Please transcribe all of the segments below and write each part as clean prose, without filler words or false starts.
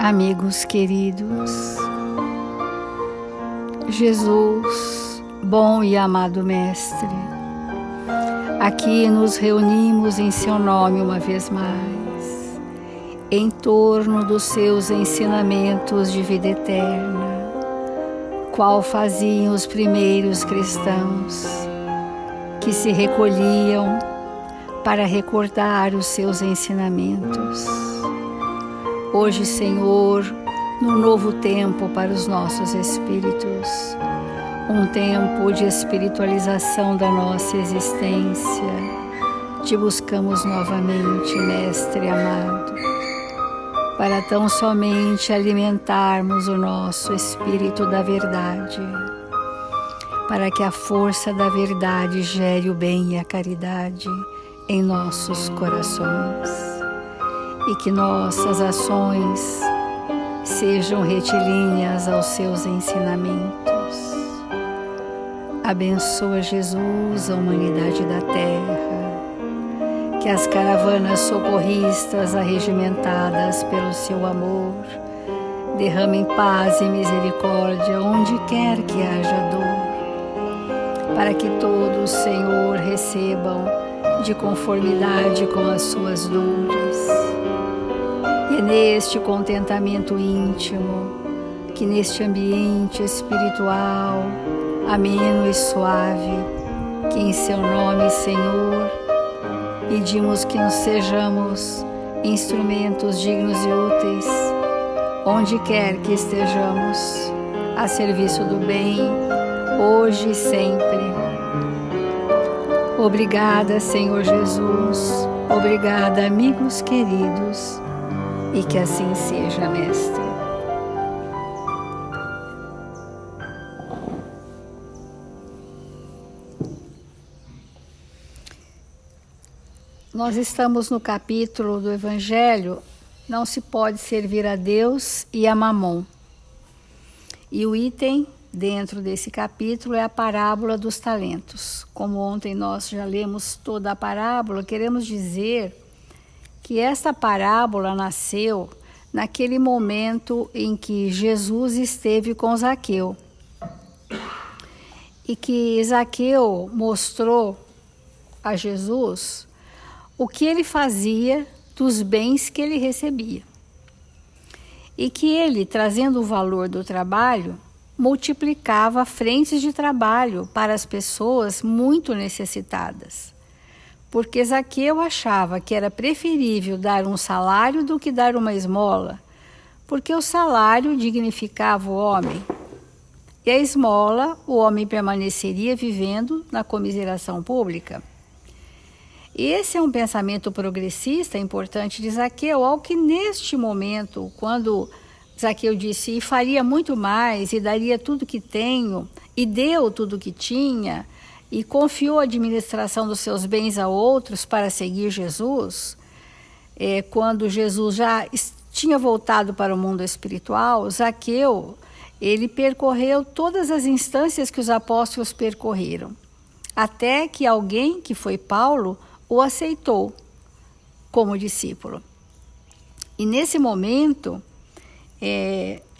Amigos queridos, Jesus, bom e amado Mestre, aqui nos reunimos em Seu nome uma vez mais, em torno dos Seus ensinamentos de vida eterna, qual faziam os primeiros cristãos, que se recolhiam para recordar os Seus ensinamentos. Hoje, Senhor, no novo tempo para os nossos espíritos, um tempo de espiritualização da nossa existência, te buscamos novamente, Mestre amado, para tão somente alimentarmos o nosso espírito da verdade, para que a força da verdade gere o bem e a caridade em nossos corações. E que nossas ações sejam retilíneas aos seus ensinamentos. Abençoa, Jesus, a humanidade da terra, que as caravanas socorristas arregimentadas pelo seu amor derramem paz e misericórdia onde quer que haja dor, para que todos, Senhor, recebam de conformidade com as suas dores. E é neste contentamento íntimo, que neste ambiente espiritual, ameno e suave, que em Seu nome, Senhor, pedimos que nos sejamos instrumentos dignos e úteis, onde quer que estejamos, a serviço do bem, hoje e sempre. Obrigada, Senhor Jesus, obrigada, amigos queridos, e que assim seja, Mestre. Nós estamos no capítulo do Evangelho, não se pode servir a Deus e a Mamon. E o item dentro desse capítulo é a parábola dos talentos. Como ontem nós já lemos toda a parábola, queremos dizer que esta parábola nasceu naquele momento em que Jesus esteve com Zaqueu. E que Zaqueu mostrou a Jesus o que ele fazia dos bens que ele recebia. E que ele, trazendo o valor do trabalho, multiplicava frentes de trabalho para as pessoas muito necessitadas. Porque Zaqueu achava que era preferível dar um salário do que dar uma esmola, porque o salário dignificava o homem, e a esmola o homem permaneceria vivendo na comiseração pública. Esse é um pensamento progressista importante de Zaqueu, ao que neste momento, quando Zaqueu disse, e faria muito mais, e daria tudo que tenho, e deu tudo que tinha, e confiou a administração dos seus bens a outros para seguir Jesus, quando Jesus já tinha voltado para o mundo espiritual, Zaqueu, ele percorreu todas as instâncias que os apóstolos percorreram, até que alguém, que foi Paulo, o aceitou como discípulo. E nesse momento,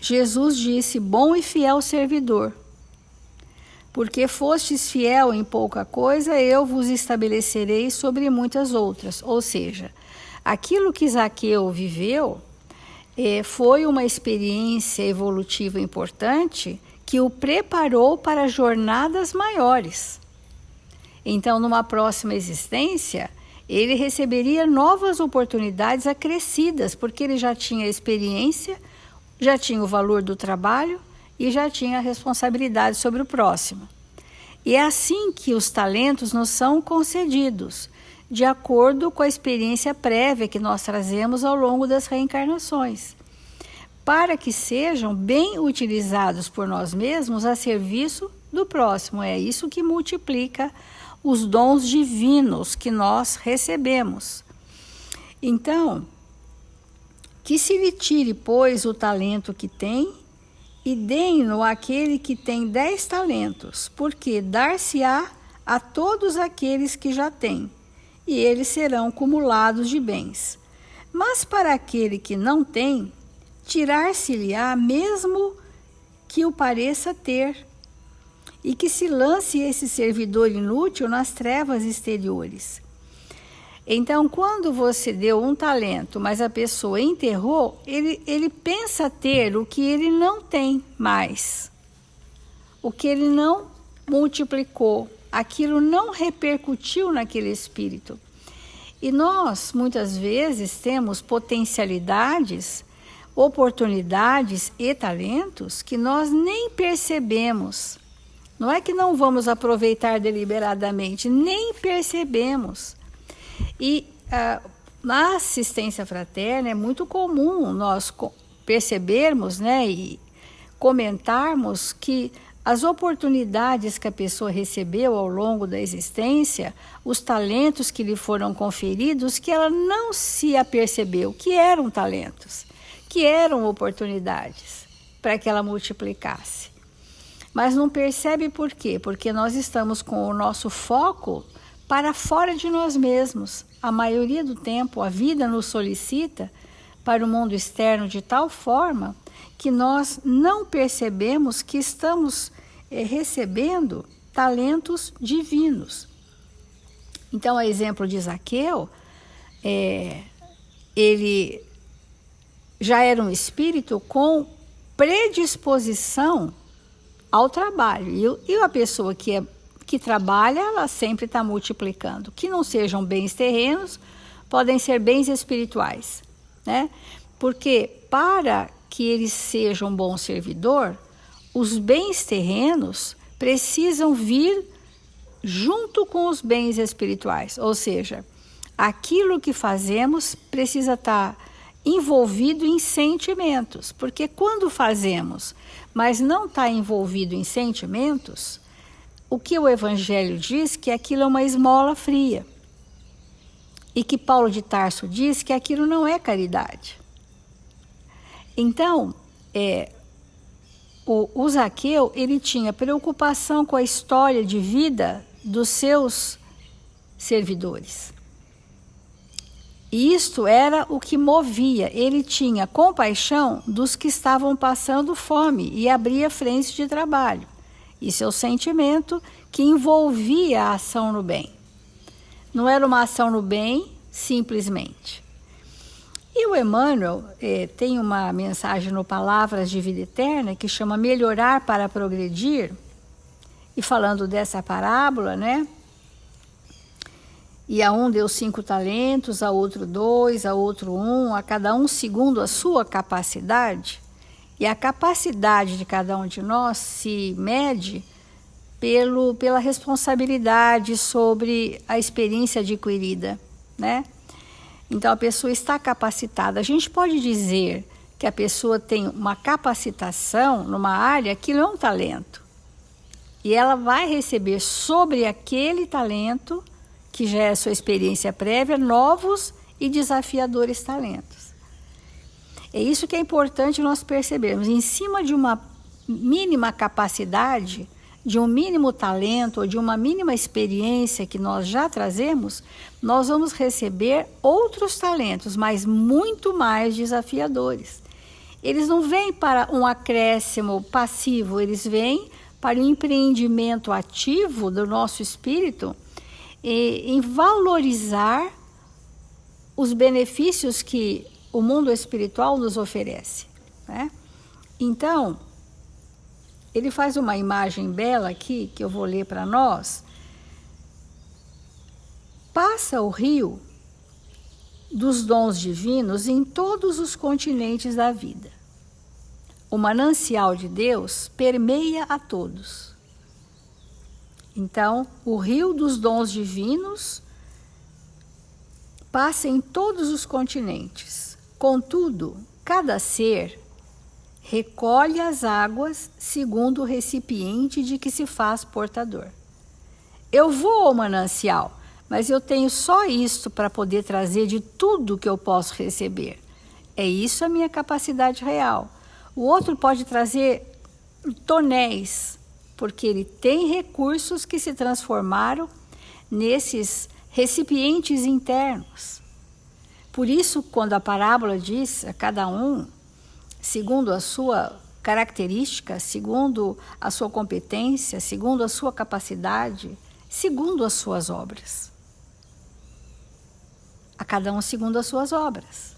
Jesus disse, bom e fiel servidor, porque fostes fiel em pouca coisa, eu vos estabelecerei sobre muitas outras. Ou seja, aquilo que Zaqueu viveu foi uma experiência evolutiva importante que o preparou para jornadas maiores. Então, numa próxima existência, ele receberia novas oportunidades acrescidas, porque ele já tinha experiência, já tinha o valor do trabalho, e já tinha a responsabilidade sobre o próximo. E é assim que os talentos nos são concedidos, de acordo com a experiência prévia que nós trazemos ao longo das reencarnações, para que sejam bem utilizados por nós mesmos a serviço do próximo. É isso que multiplica os dons divinos que nós recebemos. Então, que se lhe tire, pois, o talento que tem, e deem-no àquele que tem 10 talentos, porque dar-se-á a todos aqueles que já têm, e eles serão cumulados de bens. Mas para aquele que não tem, tirar-se-lhe-á mesmo que o pareça ter, e que se lance esse servidor inútil nas trevas exteriores. Então, quando você deu um talento, mas a pessoa enterrou, ele pensa ter o que ele não tem mais, o que ele não multiplicou, aquilo não repercutiu naquele espírito. E nós, muitas vezes, temos potencialidades, oportunidades e talentos que nós nem percebemos. Não é que não vamos aproveitar deliberadamente, nem percebemos. E na assistência fraterna é muito comum nós percebermos, né, e comentarmos que as oportunidades que a pessoa recebeu ao longo da existência, os talentos que lhe foram conferidos, que ela não se apercebeu que eram talentos, que eram oportunidades para que ela multiplicasse. Mas não percebe por quê? Porque nós estamos com o nosso foco para fora de nós mesmos. A maioria do tempo, a vida nos solicita para o mundo externo de tal forma que nós não percebemos que estamos recebendo talentos divinos. Então, a exemplo de Zaqueu, ele já era um espírito com predisposição ao trabalho. E a pessoa que trabalha, ela sempre está multiplicando. Que não sejam bens terrenos, podem ser bens espirituais, né? Porque para que ele seja um bom servidor, os bens terrenos precisam vir junto com os bens espirituais. Ou seja, aquilo que fazemos precisa estar envolvido em sentimentos. Porque quando fazemos, mas não está envolvido em sentimentos, o que o Evangelho diz que aquilo é uma esmola fria. E que Paulo de Tarso diz que aquilo não é caridade. Então, o Zaqueu, ele tinha preocupação com a história de vida dos seus servidores. E isto era o que movia. Ele tinha compaixão dos que estavam passando fome e abria frentes de trabalho. Isso é o sentimento que envolvia a ação no bem. Não era uma ação no bem, simplesmente. E o Emmanuel tem uma mensagem no Palavras de Vida Eterna que chama Melhorar para Progredir. E falando dessa parábola, né? E a um deu 5 talentos, a outro 2, a outro 1, a cada um segundo a sua capacidade. E a capacidade de cada um de nós se mede pela responsabilidade sobre a experiência adquirida, né? Então, a pessoa está capacitada. A gente pode dizer que a pessoa tem uma capacitação numa área, aquilo é um talento. E ela vai receber sobre aquele talento, que já é a sua experiência prévia, novos e desafiadores talentos. É isso que é importante nós percebermos. Em cima de uma mínima capacidade, de um mínimo talento ou de uma mínima experiência que nós já trazemos, nós vamos receber outros talentos, mas muito mais desafiadores. Eles não vêm para um acréscimo passivo, eles vêm para o empreendimento ativo do nosso espírito em valorizar os benefícios que o mundo espiritual nos oferece, né? Então, ele faz uma imagem bela aqui, que eu vou ler para nós. Passa o rio dos dons divinos em todos os continentes da vida. O manancial de Deus permeia a todos. Então, o rio dos dons divinos passa em todos os continentes. Contudo, cada ser recolhe as águas segundo o recipiente de que se faz portador. Eu vou ao manancial, mas eu tenho só isto para poder trazer de tudo que eu posso receber. É isso a minha capacidade real. O outro pode trazer tonéis, porque ele tem recursos que se transformaram nesses recipientes internos. Por isso, quando a parábola diz a cada um segundo a sua característica, segundo a sua competência, segundo a sua capacidade, segundo as suas obras. A cada um segundo as suas obras.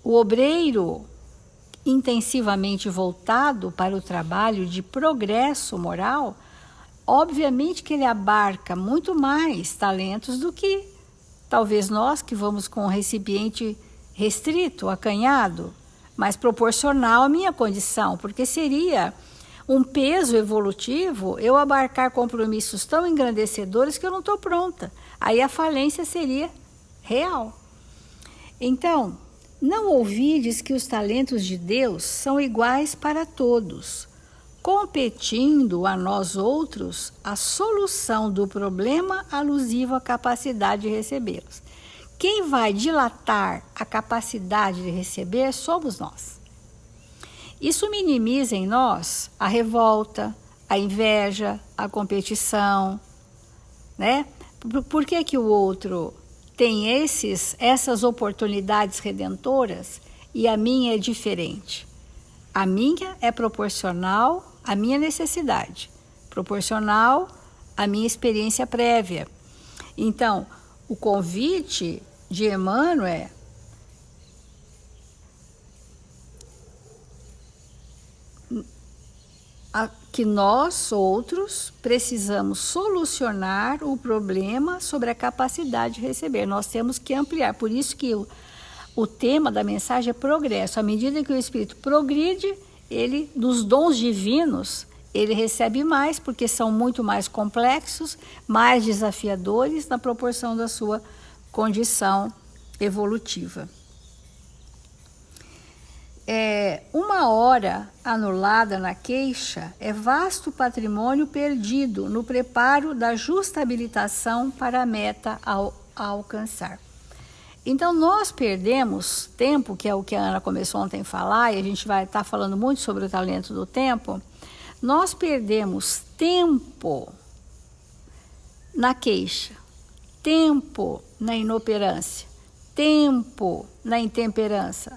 O obreiro intensivamente voltado para o trabalho de progresso moral, obviamente que ele abarca muito mais talentos do que talvez nós que vamos com um recipiente restrito, acanhado, mas proporcional à minha condição, porque seria um peso evolutivo eu abarcar compromissos tão engrandecedores que eu não estou pronta. Aí a falência seria real. Então, não ouvides que os talentos de Deus são iguais para todos, competindo a nós outros a solução do problema alusivo à capacidade de recebê-los. Quem vai dilatar a capacidade de receber somos nós. Isso minimiza em nós a revolta, a inveja, a competição, né? Por que o outro tem essas oportunidades redentoras e a minha é diferente? A minha é proporcional à minha necessidade, proporcional à minha experiência prévia. Então, o convite de Emmanuel é que nós, outros, precisamos solucionar o problema sobre a capacidade de receber. Nós temos que ampliar. Por isso que o tema da mensagem é progresso. À medida que o Espírito progride, ele, dos dons divinos, ele recebe mais, porque são muito mais complexos, mais desafiadores na proporção da sua condição evolutiva. Uma hora anulada na queixa é vasto patrimônio perdido no preparo da justa habilitação para a meta a alcançar. Então, nós perdemos tempo, que é o que a Ana começou ontem a falar, e a gente vai estar falando muito sobre o talento do tempo. Nós perdemos tempo na queixa, tempo na inoperância, tempo na intemperança,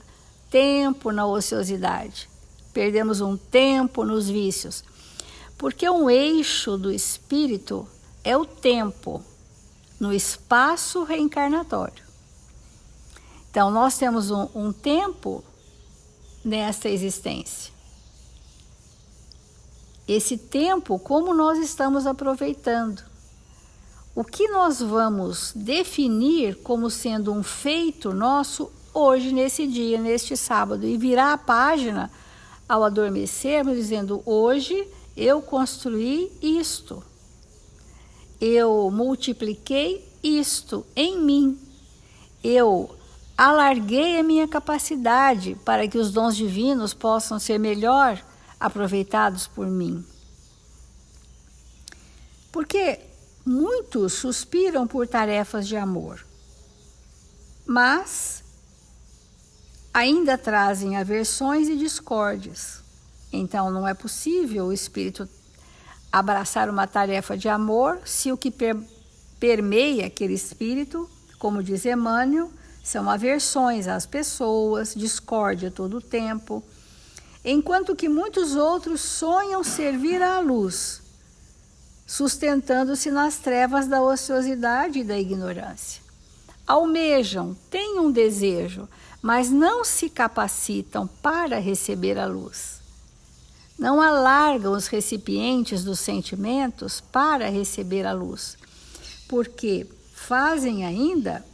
tempo na ociosidade. Perdemos um tempo nos vícios. Porque um eixo do espírito é o tempo no espaço reencarnatório. Então, nós temos um tempo nesta existência. Esse tempo, como nós estamos aproveitando? O que nós vamos definir como sendo um feito nosso hoje, nesse dia, neste sábado, e virar a página ao adormecermos, dizendo: hoje eu construí isto, eu multipliquei isto em mim, eu alarguei a minha capacidade para que os dons divinos possam ser melhor aproveitados por mim. Porque muitos suspiram por tarefas de amor, mas ainda trazem aversões e discórdias. Então, não é possível o espírito abraçar uma tarefa de amor se o que permeia aquele espírito, como diz Emmanuel, são aversões às pessoas, discórdia todo o tempo, enquanto que muitos outros sonham servir à luz, sustentando-se nas trevas da ociosidade e da ignorância. Almejam, têm um desejo, mas não se capacitam para receber a luz. Não alargam os recipientes dos sentimentos para receber a luz, porque fazem ainda,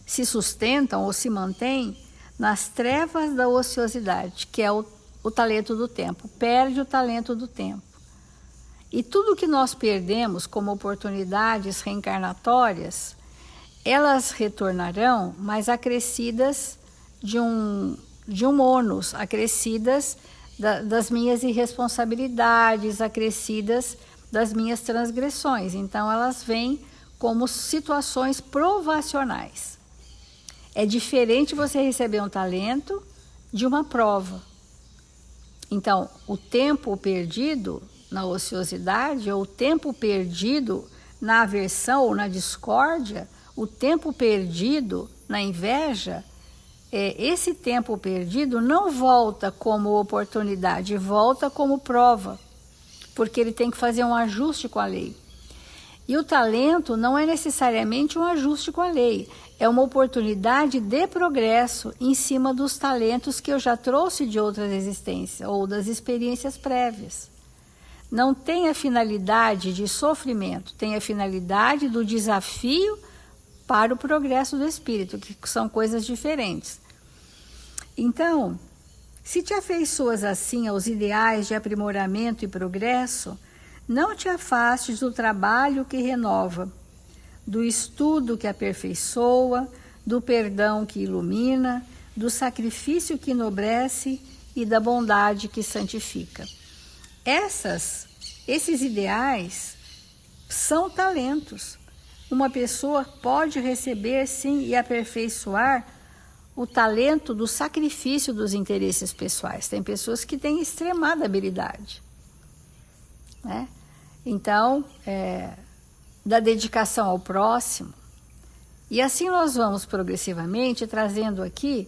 se sustentam ou se mantêm nas trevas da ociosidade, que é o talento do tempo. Perde o talento do tempo. E tudo que nós perdemos como oportunidades reencarnatórias, elas retornarão, mas acrescidas de um ônus, acrescidas das minhas irresponsabilidades, acrescidas das minhas transgressões. Então, elas vêm como situações provacionais. É diferente você receber um talento de uma prova. Então, o tempo perdido na ociosidade, ou o tempo perdido na aversão ou na discórdia, o tempo perdido na inveja, esse tempo perdido não volta como oportunidade, volta como prova, porque ele tem que fazer um ajuste com a lei. E o talento não é necessariamente um ajuste com a lei, é uma oportunidade de progresso em cima dos talentos que eu já trouxe de outras existências ou das experiências prévias. Não tem a finalidade de sofrimento, tem a finalidade do desafio para o progresso do espírito, que são coisas diferentes. Então, se te afeiçoas assim aos ideais de aprimoramento e progresso, não te afastes do trabalho que renova, do estudo que aperfeiçoa, do perdão que ilumina, do sacrifício que enobrece e da bondade que santifica. Esses ideais são talentos. Uma pessoa pode receber, sim, e aperfeiçoar o talento do sacrifício dos interesses pessoais. Tem pessoas que têm extremada habilidade, né? Então, da dedicação ao próximo. E assim nós vamos progressivamente trazendo aqui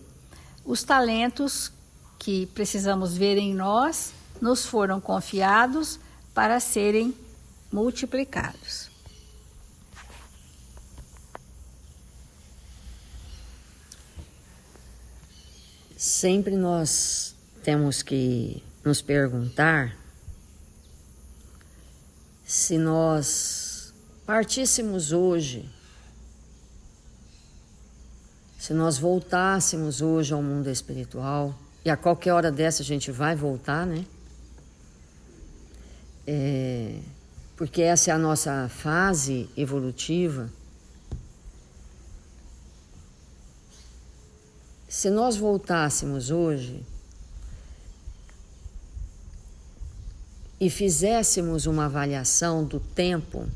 os talentos que precisamos ver em nós, nos foram confiados para serem multiplicados. Sempre nós temos que nos perguntar se nós partíssemos hoje, se nós voltássemos hoje ao mundo espiritual, e a qualquer hora dessa a gente vai voltar, né? Porque essa é a nossa fase evolutiva. Se nós voltássemos hoje e fizéssemos uma avaliação do tempo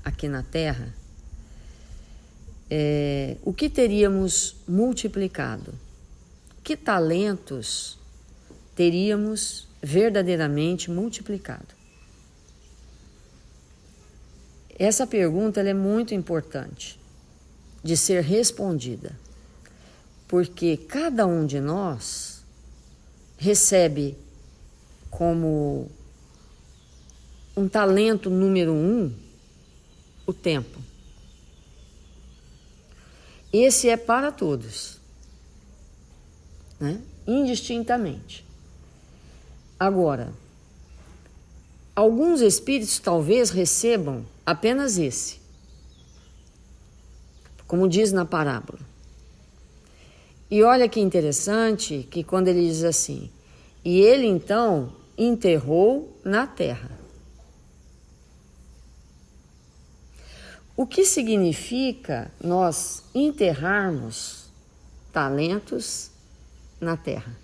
aqui na Terra, o que teríamos multiplicado? Que talentos teríamos verdadeiramente multiplicado? Essa pergunta ela é muito importante de ser respondida, porque cada um de nós recebe como um talento número 1 o tempo. Esse é para todos, né? Indistintamente. Agora, alguns espíritos talvez recebam apenas esse, como diz na parábola. E olha que interessante que quando ele diz assim, e ele então enterrou na terra. O que significa nós enterrarmos talentos na terra?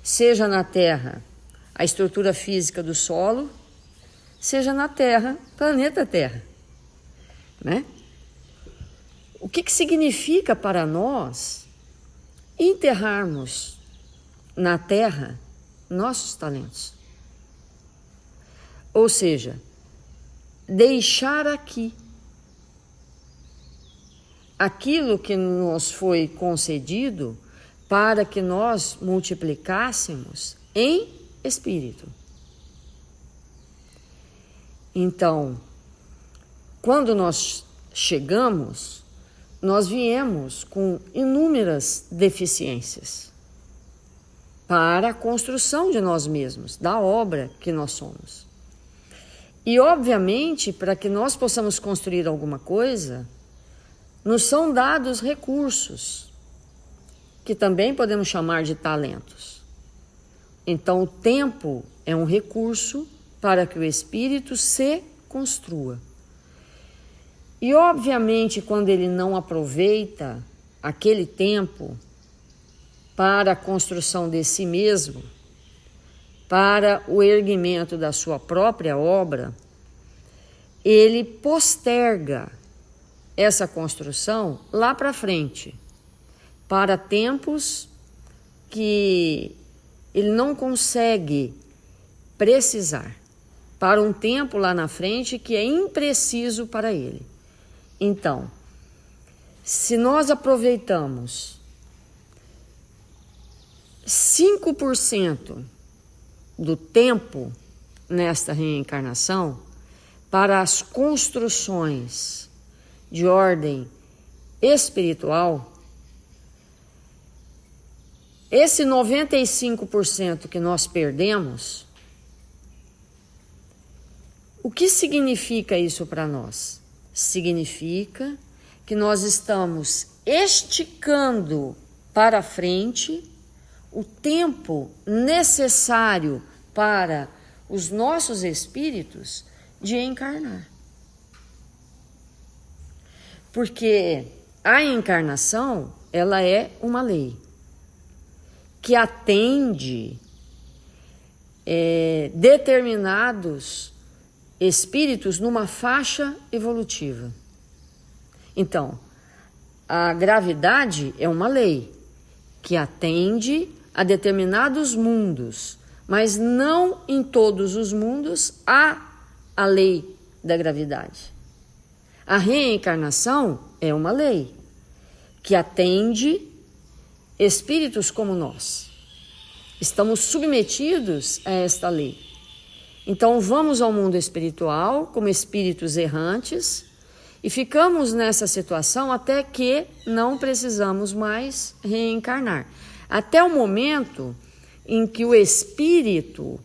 Seja na terra a estrutura física do solo, seja na terra, planeta Terra, né? O que significa para nós enterrarmos na terra nossos talentos? Ou seja, deixar aqui aquilo que nos foi concedido para que nós multiplicássemos em espírito. Então, quando nós chegamos, nós viemos com inúmeras deficiências para a construção de nós mesmos, da obra que nós somos. E, obviamente, para que nós possamos construir alguma coisa, nos são dados recursos, que também podemos chamar de talentos. Então, o tempo é um recurso para que o espírito se construa. E, obviamente, quando ele não aproveita aquele tempo para a construção de si mesmo, para o erguimento da sua própria obra, ele posterga essa construção lá para frente, para tempos que ele não consegue precisar, para um tempo lá na frente que é impreciso para ele. Então, se nós aproveitamos 5% do tempo nesta reencarnação para as construções de ordem espiritual, esse 95% que nós perdemos, o que significa isso para nós? Significa que nós estamos esticando para frente o tempo necessário para os nossos espíritos de encarnar. Porque a encarnação, ela é uma lei que atende determinados espíritos numa faixa evolutiva. Então, a gravidade é uma lei que atende a determinados mundos, mas não em todos os mundos há a lei da gravidade. A reencarnação é uma lei que atende espíritos como nós. Estamos submetidos a esta lei. Então vamos ao mundo espiritual como espíritos errantes e ficamos nessa situação até que não precisamos mais reencarnar. Até o momento em que o espírito,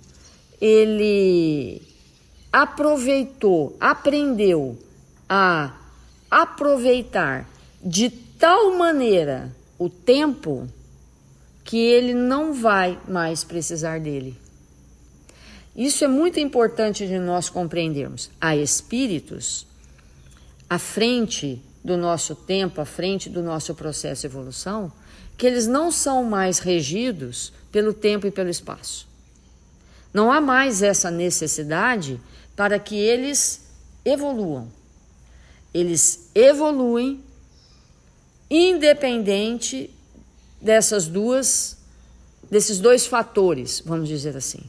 ele aprendeu a aproveitar de tal maneira o tempo que ele não vai mais precisar dele. Isso é muito importante de nós compreendermos. Há espíritos à frente do nosso tempo, à frente do nosso processo de evolução, que eles não são mais regidos pelo tempo e pelo espaço. Não há mais essa necessidade para que eles evoluam. Eles evoluem independente desses dois fatores, vamos dizer assim.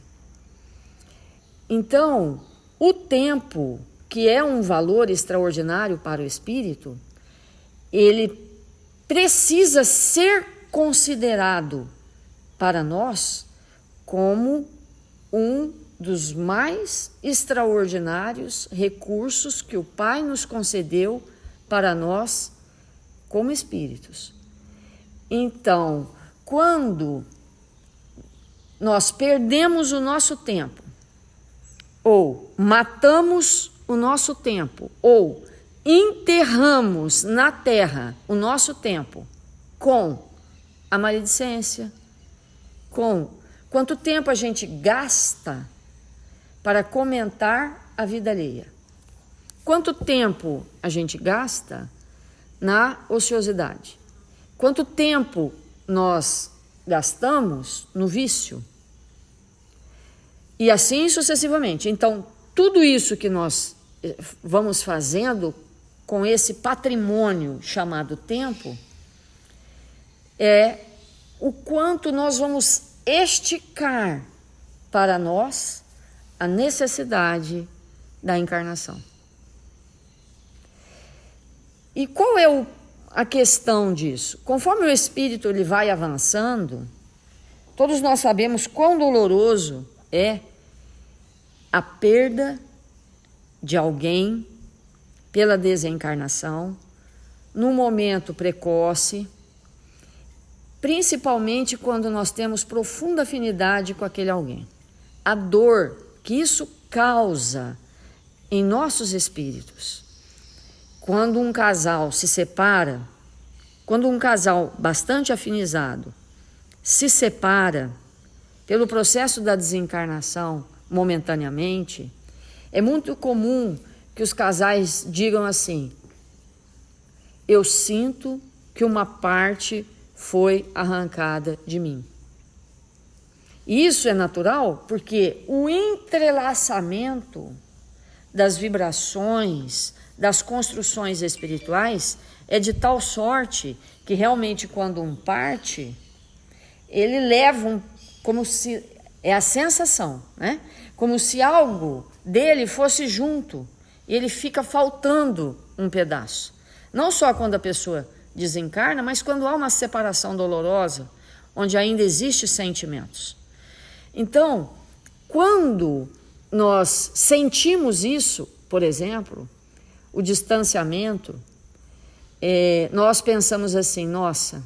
Então, o tempo, que é um valor extraordinário para o espírito, ele precisa ser considerado para nós como um dos mais extraordinários recursos que o Pai nos concedeu para nós como espíritos. Então, quando nós perdemos o nosso tempo, ou matamos o nosso tempo, ou enterramos na terra o nosso tempo com a maledicência, com quanto tempo a gente gasta para comentar a vida alheia, quanto tempo a gente gasta na ociosidade, quanto tempo nós gastamos no vício, e assim sucessivamente. Então, tudo isso que nós vamos fazendo com esse patrimônio chamado tempo é o quanto nós vamos esticar para nós a necessidade da encarnação. E qual é a questão disso? Conforme o espírito ele vai avançando, todos nós sabemos quão doloroso é a perda de alguém pela desencarnação, num momento precoce, principalmente quando nós temos profunda afinidade com aquele alguém. A dor que isso causa em nossos espíritos. Quando um casal se separa, quando um casal bastante afinizado se separa pelo processo da desencarnação momentaneamente, é muito comum que os casais digam assim: eu sinto que uma parte foi arrancada de mim. E isso é natural porque o entrelaçamento das vibrações, das construções espirituais é de tal sorte que realmente quando um parte, ele leva como se, é a sensação, né? Como se algo dele fosse junto e ele fica faltando um pedaço. Não só quando a pessoa desencarna, mas quando há uma separação dolorosa, onde ainda existem sentimentos. Então, quando nós sentimos isso, por exemplo, o distanciamento, nós pensamos assim, nossa,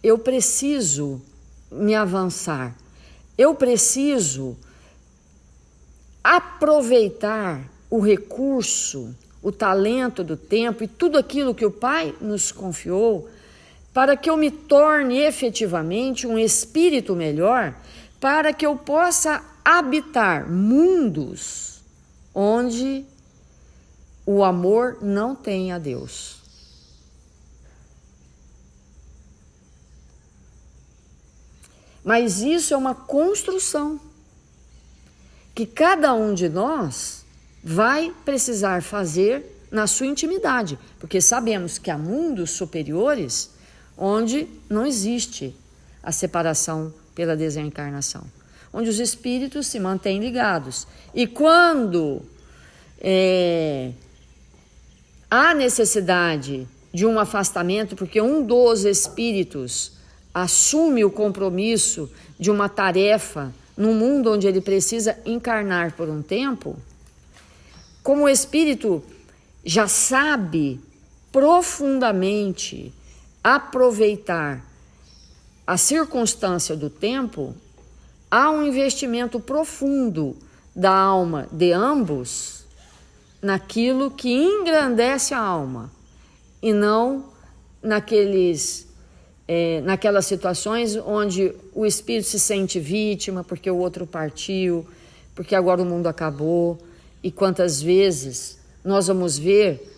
eu preciso me avançar, eu preciso aproveitar o recurso, o talento do tempo e tudo aquilo que o Pai nos confiou para que eu me torne efetivamente um espírito melhor, para que eu possa habitar mundos onde o amor não tem a Deus. Mas isso é uma construção que cada um de nós vai precisar fazer na sua intimidade, porque sabemos que há mundos superiores onde não existe a separação pela desencarnação, onde os espíritos se mantêm ligados. E quando há necessidade de um afastamento, porque um dos espíritos assume o compromisso de uma tarefa num mundo onde ele precisa encarnar por um tempo, como o espírito já sabe profundamente aproveitar a circunstância do tempo, há um investimento profundo da alma de ambos naquilo que engrandece a alma e não naquelas situações onde o espírito se sente vítima porque o outro partiu, porque agora o mundo acabou. E quantas vezes nós vamos ver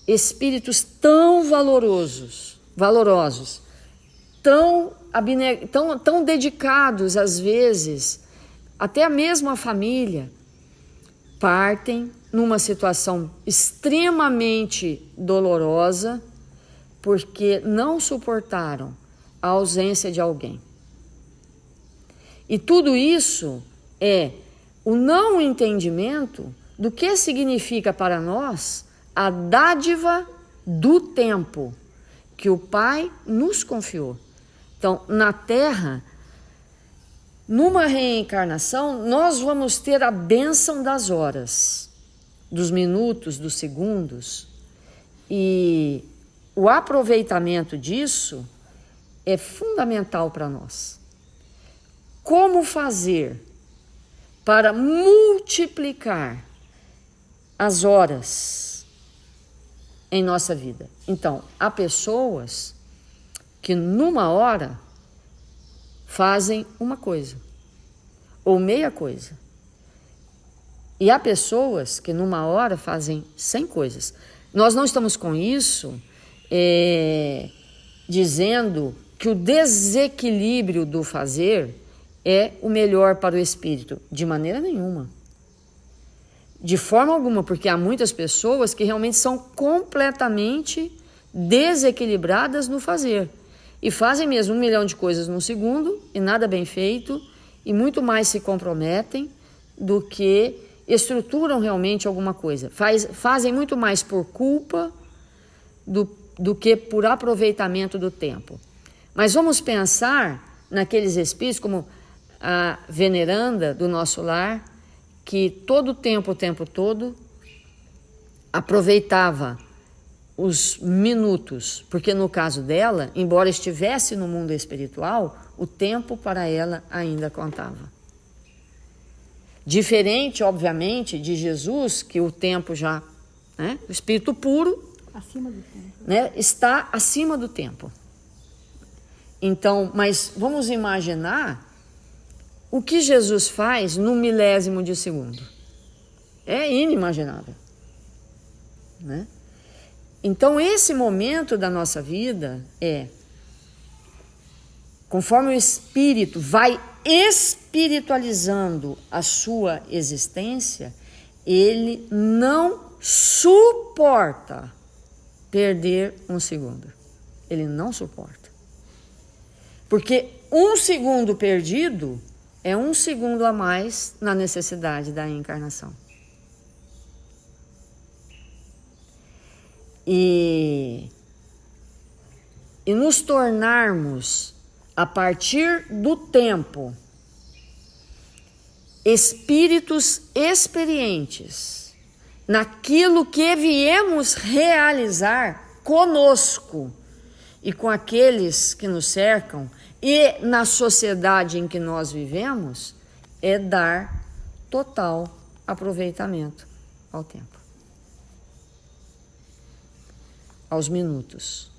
espíritos tão valorosos, tão dedicados, às vezes, até mesmo a família, partem numa situação extremamente dolorosa porque não suportaram a ausência de alguém. E tudo isso é o não entendimento do que significa para nós a dádiva do tempo que o Pai nos confiou. Então, na Terra, numa reencarnação, nós vamos ter a bênção das horas, dos minutos, dos segundos, e o aproveitamento disso é fundamental para nós. Como fazer para multiplicar as horas em nossa vida? Então, há pessoas que numa hora fazem uma coisa ou meia coisa. E há pessoas que numa hora fazem 100 coisas. Nós não estamos com isso dizendo que o desequilíbrio do fazer é o melhor para o espírito. De maneira nenhuma. De forma alguma, porque há muitas pessoas que realmente são completamente desequilibradas no fazer. E fazem mesmo 1 milhão de coisas num segundo, e nada bem feito, e muito mais se comprometem do que estruturam realmente alguma coisa. Fazem muito mais por culpa do que por aproveitamento do tempo. Mas vamos pensar naqueles espíritos como a veneranda do nosso lar, que todo o tempo todo, aproveitava os minutos, porque no caso dela, embora estivesse no mundo espiritual, o tempo para ela ainda contava. Diferente, obviamente, de Jesus, que o tempo já, o espírito puro, acima do tempo, está acima do tempo. Então, mas vamos imaginar o que Jesus faz no milésimo de segundo. É inimaginável, né? Então, esse momento da nossa vida conforme o espírito vai espiritualizando a sua existência, ele não suporta perder um segundo. Ele não suporta. Porque um segundo perdido é um segundo a mais na necessidade da encarnação. E nos tornarmos a partir do tempo, espíritos experientes naquilo que viemos realizar conosco e com aqueles que nos cercam e na sociedade em que nós vivemos, é dar total aproveitamento ao tempo, aos minutos.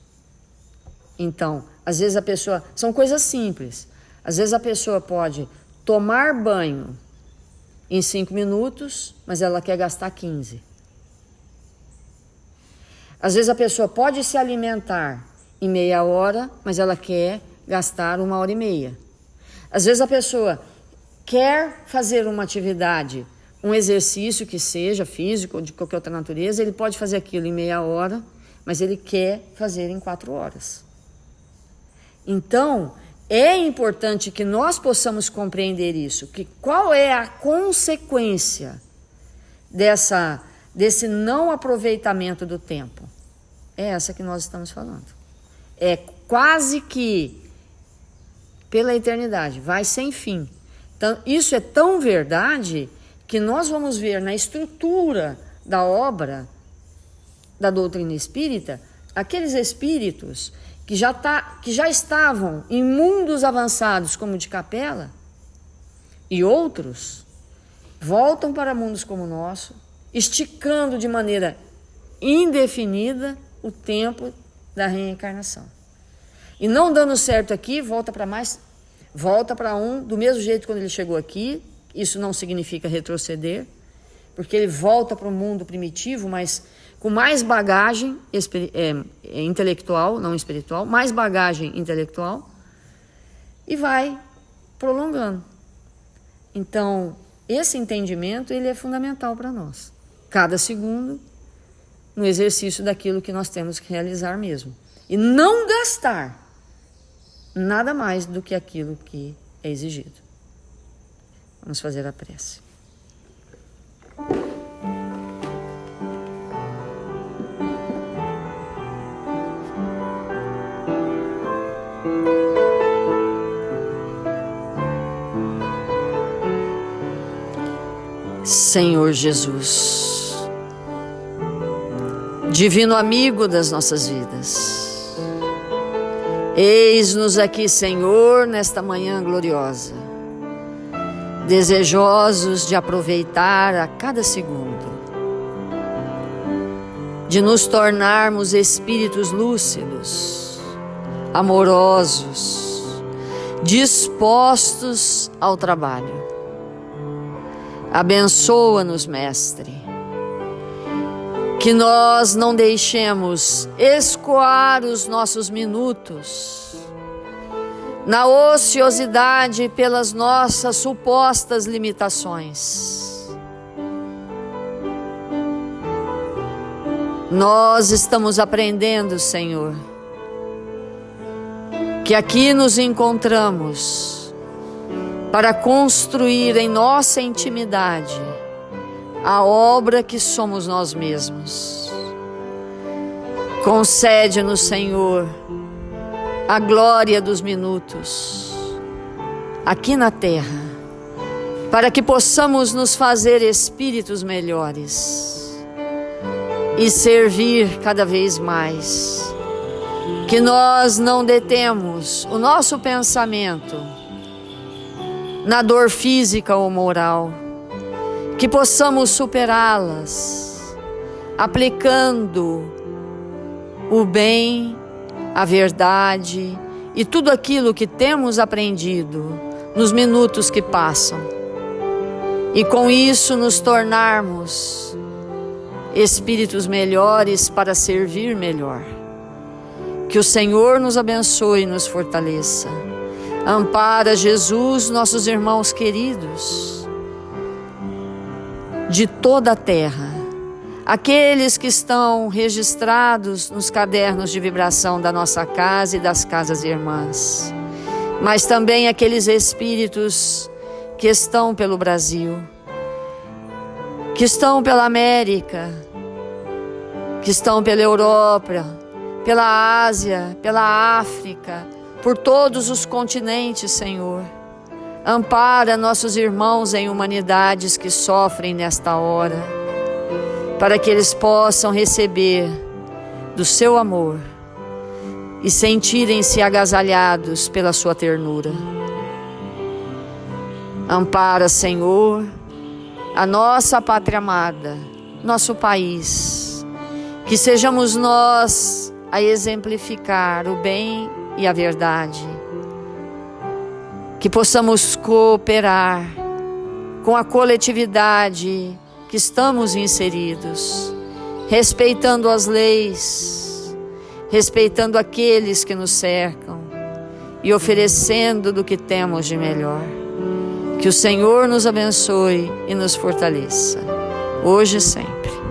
Então, às vezes a pessoa, são coisas simples, às vezes a pessoa pode tomar banho em 5 minutos, mas ela quer gastar 15. Às vezes a pessoa pode se alimentar em meia hora, mas ela quer gastar 1h30. Às vezes a pessoa quer fazer uma atividade, um exercício que seja físico ou de qualquer outra natureza, ele pode fazer aquilo em meia hora, mas ele quer fazer em 4 horas. Então, é importante que nós possamos compreender isso, que qual é a consequência desse não aproveitamento do tempo. É essa que nós estamos falando. É quase que pela eternidade, vai sem fim. Então, isso é tão verdade que nós vamos ver na estrutura da obra da doutrina espírita, aqueles espíritos que já estavam em mundos avançados como o de Capela, e outros voltam para mundos como o nosso, esticando de maneira indefinida o tempo da reencarnação. E não dando certo aqui, volta para um, do mesmo jeito quando ele chegou aqui. Isso não significa retroceder, porque ele volta para o mundo primitivo, mas com mais bagagem intelectual, não espiritual, mais bagagem intelectual, e vai prolongando. Então, esse entendimento ele é fundamental para nós. Cada segundo no exercício daquilo que nós temos que realizar mesmo. E não gastar nada mais do que aquilo que é exigido. Vamos fazer a prece. Senhor Jesus, divino amigo das nossas vidas, eis-nos aqui, Senhor, nesta manhã gloriosa, desejosos de aproveitar a cada segundo, de nos tornarmos espíritos lúcidos, amorosos, dispostos ao trabalho. Abençoa-nos, Mestre, que nós não deixemos escoar os nossos minutos na ociosidade pelas nossas supostas limitações. Nós estamos aprendendo, Senhor, que aqui nos encontramos para construir em nossa intimidade a obra que somos nós mesmos. Concede-nos, Senhor, a glória dos minutos aqui na terra, para que possamos nos fazer espíritos melhores e servir cada vez mais. Que nós não detemos o nosso pensamento na dor física ou moral, que possamos superá-las, aplicando o bem, a verdade e tudo aquilo que temos aprendido nos minutos que passam, e com isso nos tornarmos espíritos melhores para servir melhor. Que o Senhor nos abençoe e nos fortaleça. Ampara, Jesus, nossos irmãos queridos de toda a terra, aqueles que estão registrados nos cadernos de vibração da nossa casa e das casas irmãs, mas também aqueles espíritos que estão pelo Brasil, que estão pela América, que estão pela Europa, pela Ásia, pela África, por todos os continentes, Senhor. Ampara nossos irmãos em humanidades que sofrem nesta hora, para que eles possam receber do seu amor e sentirem-se agasalhados pela sua ternura. Ampara, Senhor, a nossa pátria amada, nosso país, que sejamos nós a exemplificar o bem e a verdade, que possamos cooperar com a coletividade que estamos inseridos, respeitando as leis, respeitando aqueles que nos cercam e oferecendo do que temos de melhor. Que o Senhor nos abençoe e nos fortaleça, hoje e sempre.